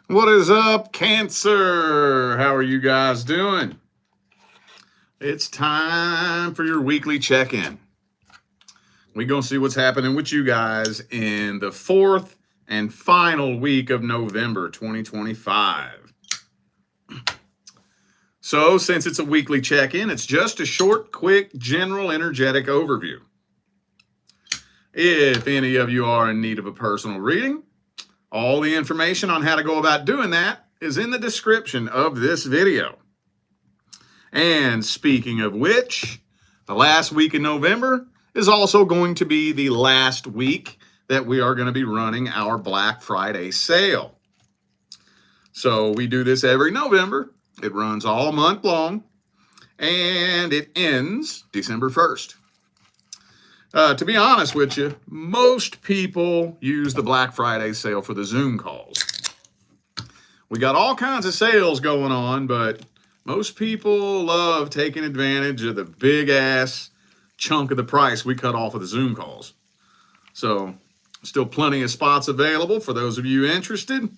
What is up, Cancer? How are you guys doing? It's time for your weekly check-in. We're going to see what's happening with you guys in the fourth and final week of November 2025. So, since it's a weekly check-in, it's just a short, quick, general, energetic overview. If any of you are in need of a personal reading, all the information on how to go about doing that is in the description of this video. And speaking of which, the last week in November is also going to be the last week that we are going to be running our Black Friday sale. So we do this every November. It runs all month long, and it ends December 1st. To be honest with you, most people use the Black Friday sale for the Zoom calls. We got all kinds of sales going on, but most people love taking advantage of the big ass chunk of the price we cut off of the Zoom calls. So, still plenty of spots available for those of you interested.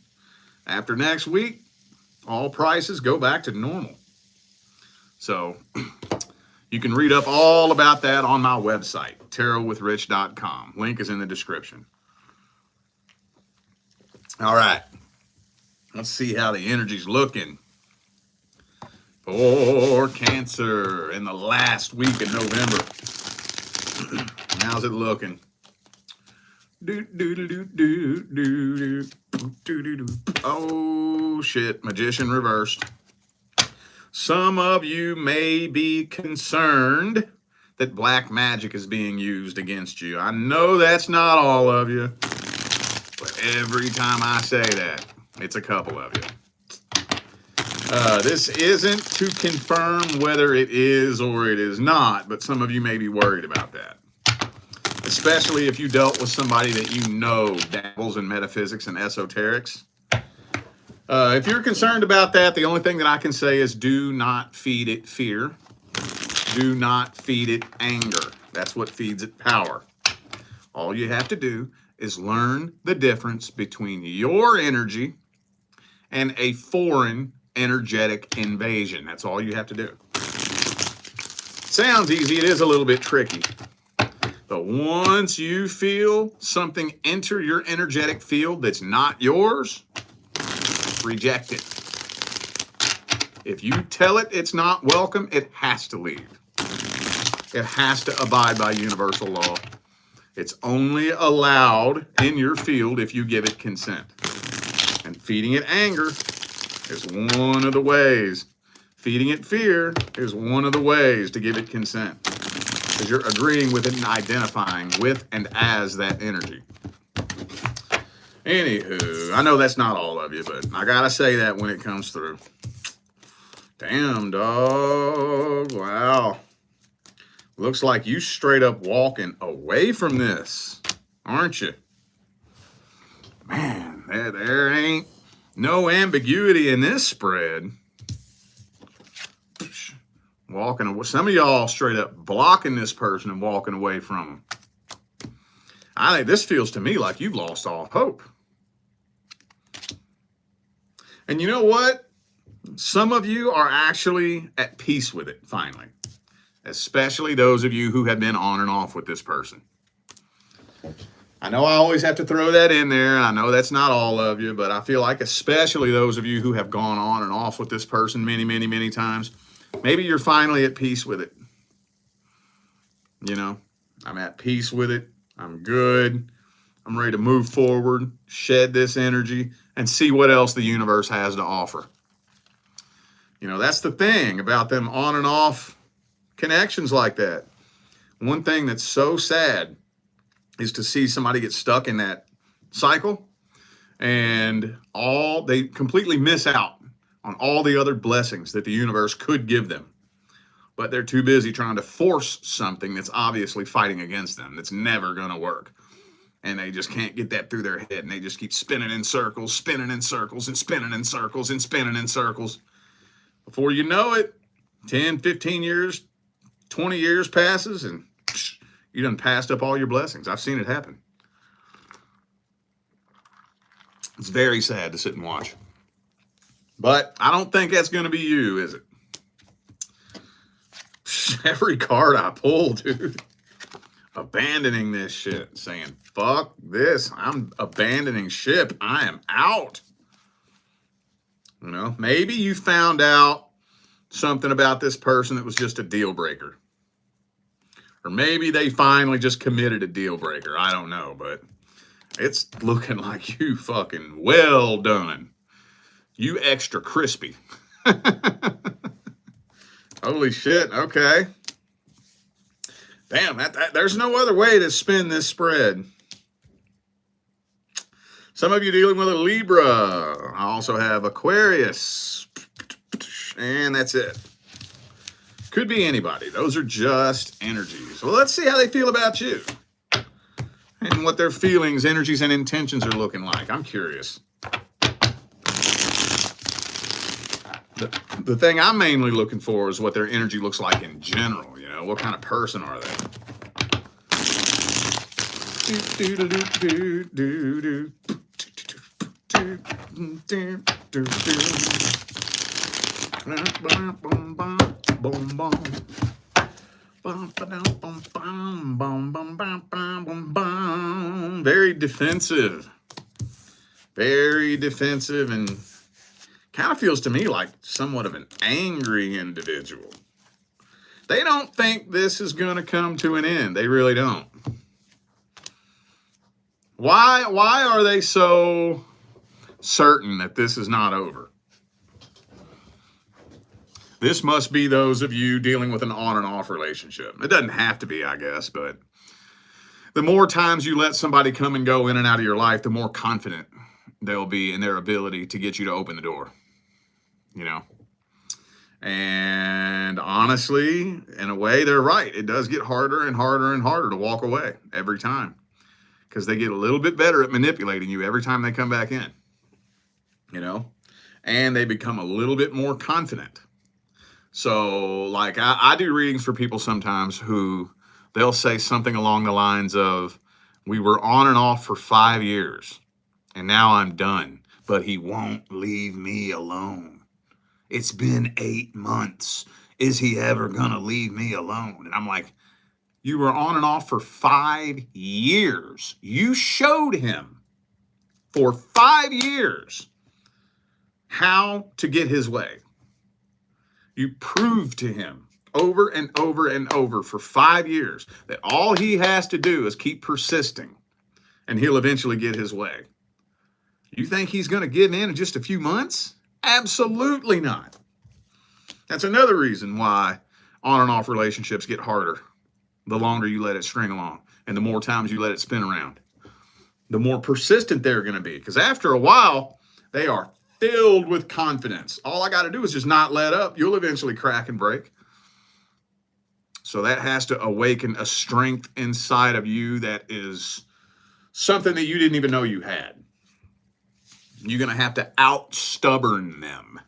After next week, all prices go back to normal. So, you can read up all about that on my website, tarotwithrich.com. Link is in the description. All right. Let's see how the energy's looking for Cancer in the last week of November. How's it looking? Oh, shit. Magician reversed. Some of you may be concerned that black magic is being used against you. I know that's not all of you, but every time I say that, it's a couple of you. This isn't to confirm whether it is or it is not, but some of you may be worried about that. Especially if you dealt with somebody that you know dabbles in metaphysics and esoterics. If you're concerned about that, the only thing that I can say is do not feed it fear. Do not feed it anger. That's what feeds it power. All you have to do is learn the difference between your energy and a foreign energetic invasion. That's all you have to do. Sounds easy. It is a little bit tricky. But once you feel something enter your energetic field that's not yours, reject it. If you tell it it's not welcome, it has to leave. It has to abide by universal law. It's only allowed in your field if you give it consent. And feeding it anger is one of the ways. Feeding it fear is one of the ways to give it consent. Because you're agreeing with it and identifying with and as that energy. Anywho, I know that's not all of you, but I gotta say that when it comes through. Damn, dog. Wow. Looks like you straight up walking away from this, aren't you? Man, there ain't no ambiguity in this spread. Walking away. Some of y'all straight up blocking this person and walking away from them. I think this feels to me like you've lost all hope. And you know what? Some of you are actually at peace with it, finally. Especially those of you who have been on and off with this person. I know I always have to throw that in there. I know that's not all of you, but I feel like especially those of you who have gone on and off with this person many, many, many times, maybe you're finally at peace with it. You know, I'm at peace with it. I'm good. I'm ready to move forward, shed this energy, and see what else the universe has to offer. You know, that's the thing about them on and off connections like that. One thing that's so sad is to see somebody get stuck in that cycle and they completely miss out on all the other blessings that the universe could give them. But they're too busy trying to force something that's obviously fighting against them, that's never going to work. And they just can't get that through their head. And they just keep spinning in circles, spinning in circles, and spinning in circles, and spinning in circles. Before you know it, 10, 15 years, 20 years passes, and you done passed up all your blessings. I've seen it happen. It's very sad to sit and watch. But I don't think that's going to be you, is it? Every card I pull, dude. Abandoning this shit. Saying, fuck this. I'm abandoning ship. I am out. You know, maybe you found out something about this person that was just a deal breaker. Or maybe they finally just committed a deal breaker. I don't know, but it's looking like you fucking well done. You extra crispy. Holy shit. Okay. Damn, there's no other way to spin this spread. Some of you dealing with a Libra. I also have Aquarius. And that's it. Could be anybody. Those are just energies. Well, let's see how they feel about you. And what their feelings, energies, and intentions are looking like. I'm curious. The thing I'm mainly looking for is what their energy looks like in general. You know, what kind of person are they? Very defensive. Very defensive, and kind of feels to me like somewhat of an angry individual. They don't think this is going to come to an end. They really don't. Why are they so certain that this is not over? This must be those of you dealing with an on and off relationship. It doesn't have to be, I guess, but the more times you let somebody come and go in and out of your life, the more confident they'll be in their ability to get you to open the door. You know? And honestly, in a way, they're right. It does get harder and harder and harder to walk away every time, because they get a little bit better at manipulating you every time they come back in. You know? And they become a little bit more confident. So, like, I do readings for people sometimes who they'll say something along the lines of, we were on and off for 5 years, and now I'm done, but he won't leave me alone. It's been 8 months. Is he ever going to leave me alone? And I'm like, you were on and off for 5 years. You showed him for 5 years how to get his way. You proved to him over and over and over for 5 years that all he has to do is keep persisting, and he'll eventually get his way. You think he's going to give in just a few months? Absolutely not. That's another reason why on and off relationships get harder the longer you let it string along, and the more times you let it spin around. The more persistent they're going to be, because after a while, they are filled with confidence. All I got to do is just not let up. You'll eventually crack and break. So that has to awaken a strength inside of you that is something that you didn't even know you had. You're going to have to out-stubborn them.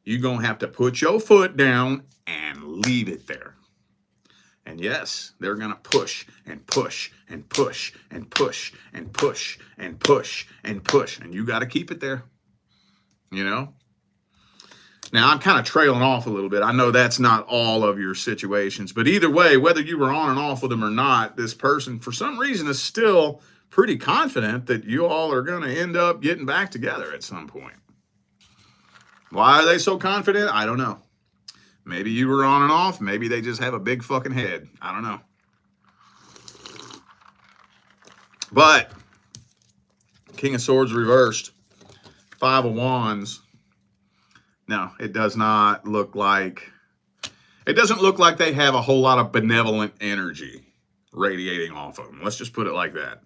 You're going to have to put your foot down and leave it there. And yes, they're going to push and push and push and push and push and push and push. And you got to keep it there. You know? Now, I'm kind of trailing off a little bit. I know that's not all of your situations. But either way, whether you were on and off with them or not, this person, for some reason, is still pretty confident that you all are going to end up getting back together at some point. Why are they so confident? I don't know. Maybe you were on and off. Maybe they just have a big fucking head. I don't know. But King of Swords reversed. 5 of Wands. No, it does not look like, it doesn't look like they have a whole lot of benevolent energy radiating off of them. Let's just put it like that.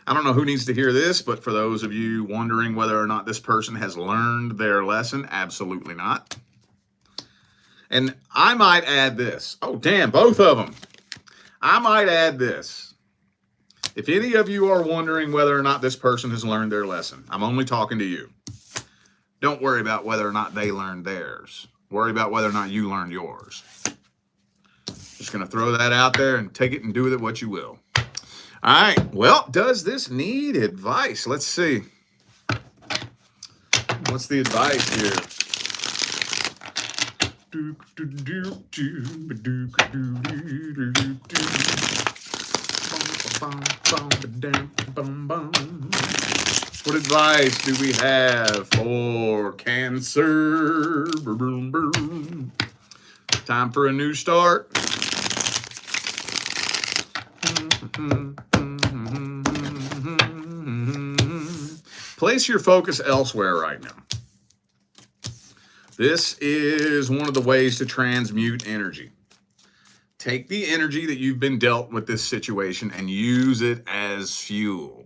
I don't know who needs to hear this, but for those of you wondering whether or not this person has learned their lesson, absolutely not. And I might add this. Oh, damn, both of them. I might add this. If any of you are wondering whether or not this person has learned their lesson, I'm only talking to you. Don't worry about whether or not they learned theirs. Worry about whether or not you learned yours. Just going to throw that out there and take it and do with it what you will. All right. Well, does this need advice? Let's see. What's the advice here? What advice do we have for Cancer? Time for a new start. Place your focus elsewhere right now. This is one of the ways to transmute energy. Take the energy that you've been dealt with this situation and use it as fuel.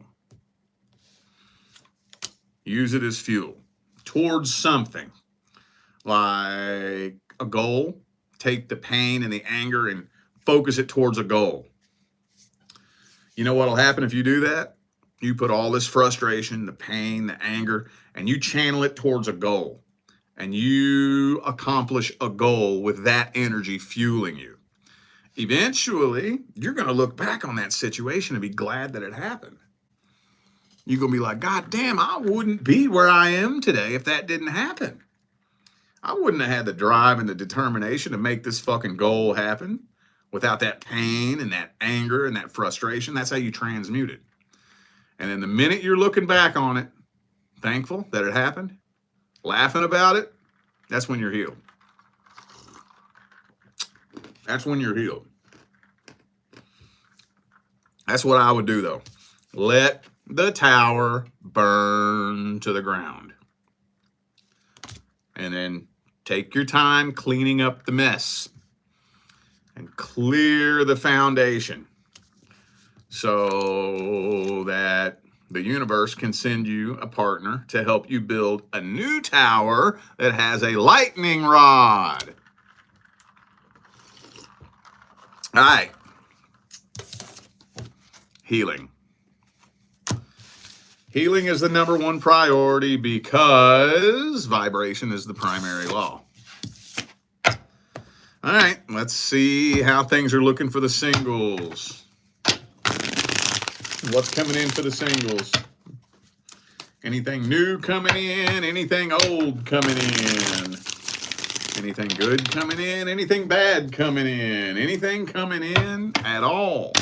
Use it as fuel towards something like a goal. Take the pain and the anger and focus it towards a goal. You know what will happen if you do that? You put all this frustration, the pain, the anger, and you channel it towards a goal. And you accomplish a goal with that energy fueling you. Eventually, you're going to look back on that situation and be glad that it happened. You're going to be like, God damn, I wouldn't be where I am today if that didn't happen. I wouldn't have had the drive and the determination to make this fucking goal happen without that pain and that anger and that frustration. That's how you transmute it. And then the minute you're looking back on it, thankful that it happened, laughing about it, that's when you're healed. That's when you're healed. That's what I would do, though. Let the tower burn to the ground. And then take your time cleaning up the mess and clear the foundation so that the universe can send you a partner to help you build a new tower that has a lightning rod. All right. Healing. Healing is the number one priority because vibration is the primary law. All right, let's see how things are looking for the singles. What's coming in for the singles? Anything new coming in? Anything old coming in? Anything good coming in? Anything bad coming in? Anything coming in at all?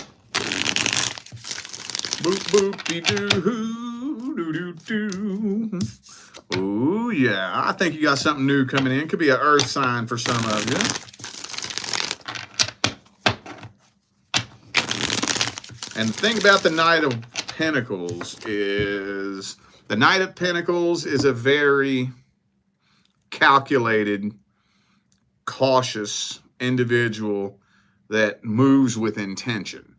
Boop, boop-de-doo, doo-doo-doo. Oh, yeah. I think you got something new coming in. Could be an earth sign for some of you. And the thing about the Knight of Pentacles is the Knight of Pentacles is a very calculated, cautious individual that moves with intention.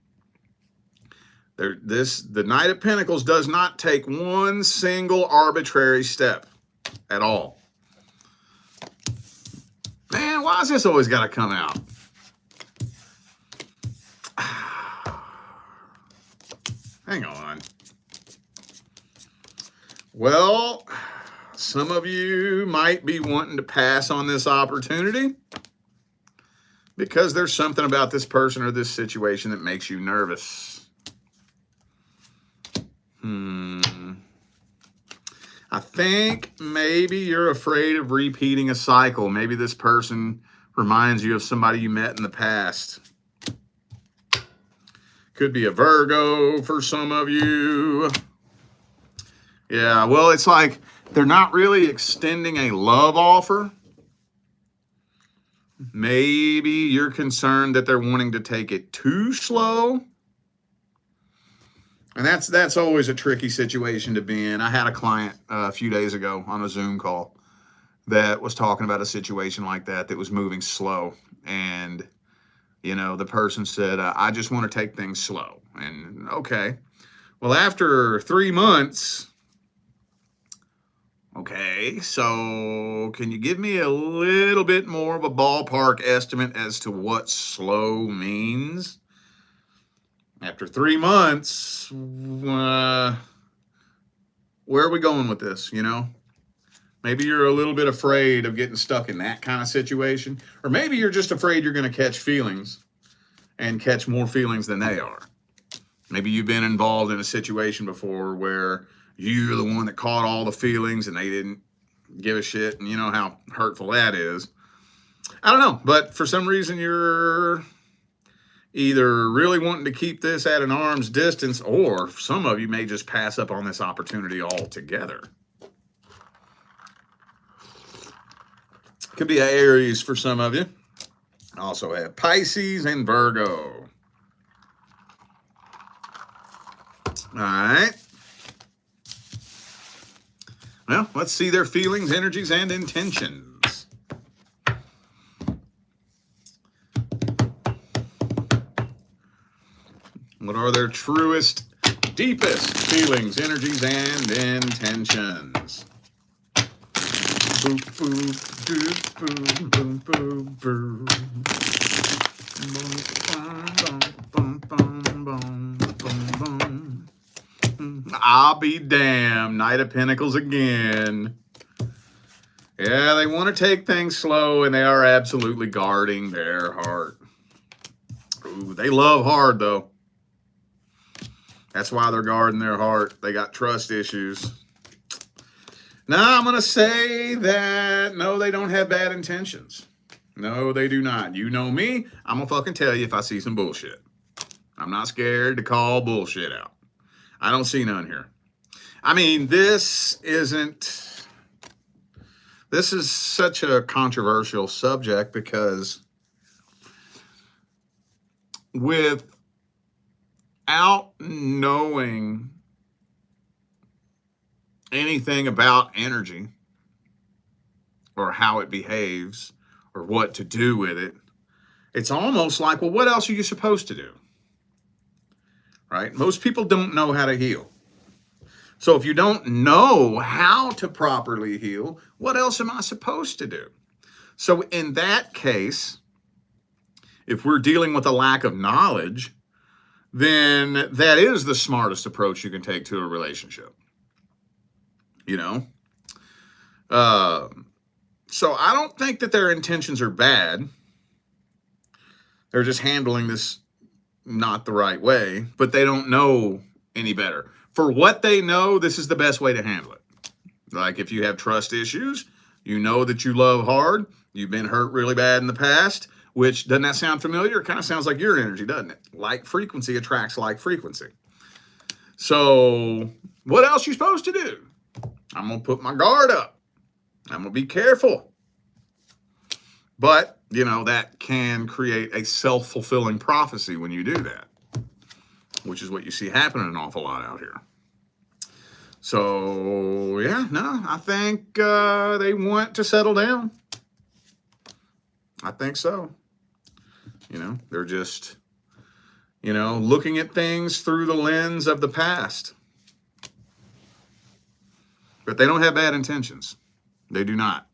The Knight of Pentacles does not take one single arbitrary step at all. Man, why has this always got to come out? Hang on. Well, some of you might be wanting to pass on this opportunity because there's something about this person or this situation that makes you nervous. I think maybe you're afraid of repeating a cycle. Maybe this person reminds you of somebody you met in the past. Could be a Virgo for some of you. Yeah, well, it's like they're not really extending a love offer. Maybe you're concerned that they're wanting to take it too slow. And that's always a tricky situation to be in. I had a client a few days ago on a Zoom call that was talking about a situation like that was moving slow. And, you know, the person said, I just want to take things slow. And, okay. Well, after 3 months, okay, so can you give me a little bit more of a ballpark estimate as to what slow means? After 3 months, where are we going with this, you know? Maybe you're a little bit afraid of getting stuck in that kind of situation. Or maybe you're just afraid you're going to catch feelings and catch more feelings than they are. Maybe you've been involved in a situation before where you're the one that caught all the feelings and they didn't. give a shit, and you know how hurtful that is. I don't know, but for some reason you're either really wanting to keep this at an arm's distance, or some of you may just pass up on this opportunity altogether. Could be Aries for some of you. Also have Pisces and Virgo. All right. Well, let's see their feelings, energies, and intentions. What are their truest, deepest feelings, energies, and intentions? Boop, boop, doop, boop, boop, boop, boop. Boom, boom, boom, boom, boom, boom. I'll be damned. Knight of Pentacles again. Yeah, they want to take things slow, and they are absolutely guarding their heart. Ooh, they love hard, though. That's why they're guarding their heart. They got trust issues. Now, I'm going to say that, no, they don't have bad intentions. No, they do not. You know me. I'm going to fucking tell you if I see some bullshit. I'm not scared to call bullshit out. I don't see none here. I mean, this is such a controversial subject because without knowing anything about energy or how it behaves or what to do with it, it's almost like, well, what else are you supposed to do? Right? Most people don't know how to heal. So if you don't know how to properly heal, what else am I supposed to do? So in that case, if we're dealing with a lack of knowledge, then that is the smartest approach you can take to a relationship. You know? So I don't think that their intentions are bad. They're just handling this not the right way, but they don't know any better. For what they know, this is the best way to handle it. Like if you have trust issues, you know that you love hard, you've been hurt really bad in the past, which, doesn't that sound familiar? It kind of sounds like your energy, doesn't it? Like frequency attracts like frequency. So what else are you supposed to do? I'm going to put my guard up. I'm going to be careful. But, you know, that can create a self-fulfilling prophecy when you do that, which is what you see happening an awful lot out here. So, yeah, no, I think they want to settle down. I think so. You know, they're just, you know, looking at things through the lens of the past. But they don't have bad intentions. They do not.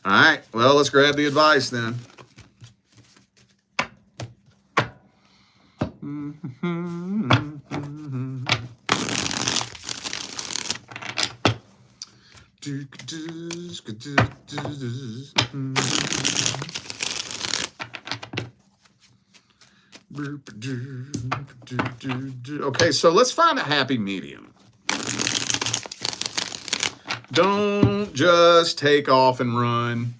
All right, well, let's grab the advice then. Okay, so let's find a happy medium. Don't just take off and run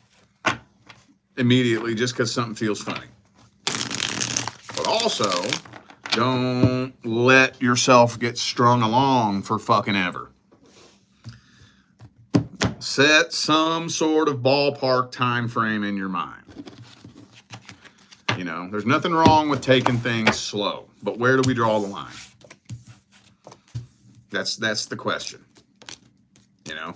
immediately just because something feels funny. But also, don't let yourself get strung along for fucking ever. Set some sort of ballpark time frame in your mind. You know, there's nothing wrong with taking things slow, but where do we draw the line? That's the question. You know,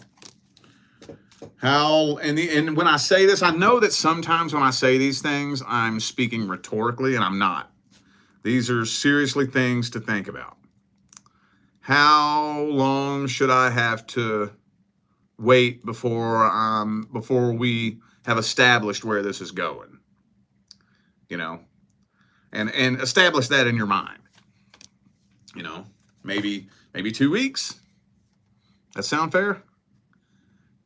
how, and when I say this, I know that sometimes when I say these things, I'm speaking rhetorically, and I'm not. These are seriously things to think about. How long should I have to wait before we have established where this is going? You know, and establish that in your mind. You know, maybe 2 weeks. That sound fair?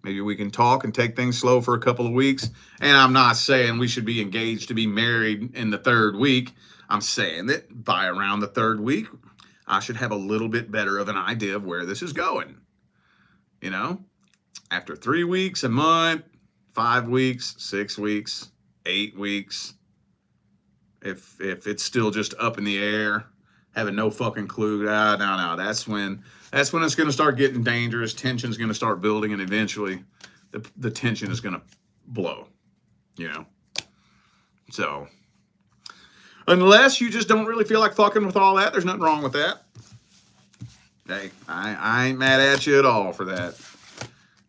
Maybe we can talk and take things slow for a couple of weeks. And I'm not saying we should be engaged to be married in the 3rd week. I'm saying that by around the 3rd week, I should have a little bit better of an idea of where this is going. You know, After 3 weeks, a month, 5 weeks, 6 weeks, 8 weeks, if it's still just up in the air, having no fucking clue, no, that's when it's going to start getting dangerous. Tension's going to start building, and eventually the tension is going to blow, you know. So unless you just don't really feel like fucking with all that, there's nothing wrong with that. Hey, I ain't mad at you at all for that.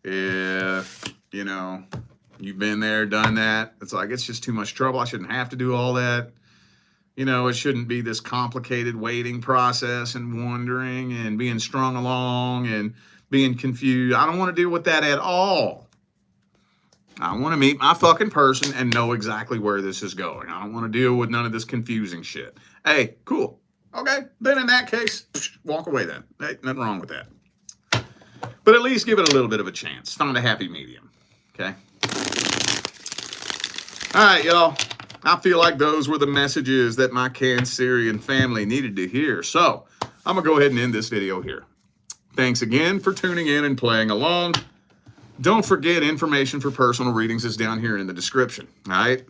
If, you know, you've been there, done that, it's like, it's just too much trouble. I shouldn't have to do all that. You know, it shouldn't be this complicated waiting process and wondering and being strung along and being confused. I don't want to deal with that at all. I want to meet my fucking person and know exactly where this is going. I don't want to deal with none of this confusing shit. Hey, cool. Okay, then in that case, walk away then. Hey, nothing wrong with that. But at least give it a little bit of a chance. Find a happy medium, okay? All right, y'all. I feel like those were the messages that my Cancerian family needed to hear. So I'm going to go ahead and end this video here. Thanks again for tuning in and playing along. Don't forget, information for personal readings is down here in the description. All right?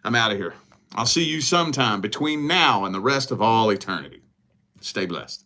I'm out of here. I'll see you sometime between now and the rest of all eternity. Stay blessed.